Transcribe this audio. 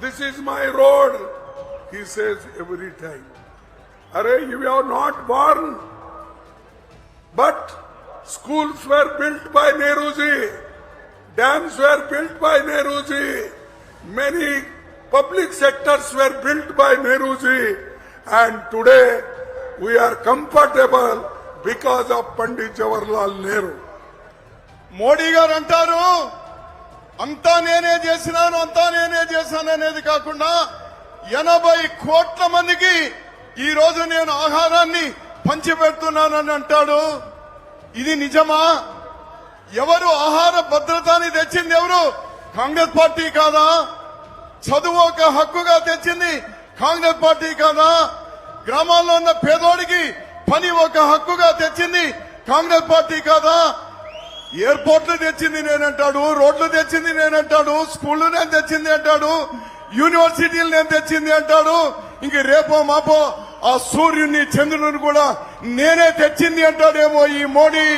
this is my road, he says every time. Array, you are not born. But schools were built by Nehruji. Dams were built by Nehruji. Many public sectors were built by Nehruji. And today we are comfortable because of Pandit Jawaharlal Nehru. Modi గారు అంటారు అంతా నేనే చేశాను అనేది కాకుండా 80 కోట్ల మందికి ఈ రోజు నేను ఆహారాన్ని పంచిపెడుతున్నానని అంటాడు. ఇది నిజమా? ఎవరు ఆహార భద్రతని తెచ్చింది? ఎవరు? కాంగ్రెస్ పార్టీ కాదా? చదువు ఒక హక్కుగా తెచ్చింది కాంగ్రెస్ పార్టీ కాదా? గ్రామాల్లో ఉన్న పేదోడికి పని ఒక హక్కుగా తెచ్చింది కాంగ్రెస్ పార్టీ కాదా? ఎయిర్పోర్ట్లు తెచ్చింది నేనంటాడు, రోడ్లు తెచ్చింది నేనంటాడు, స్కూళ్లు నేను తెచ్చింది అంటాడు, యూనివర్సిటీలు నేను తెచ్చింది అంటాడు. ఇంక రేపో మాపో ఆ సూర్యుని చంద్రుని కూడా నేనే తెచ్చింది అంటాడేమో ఈ మోడీ.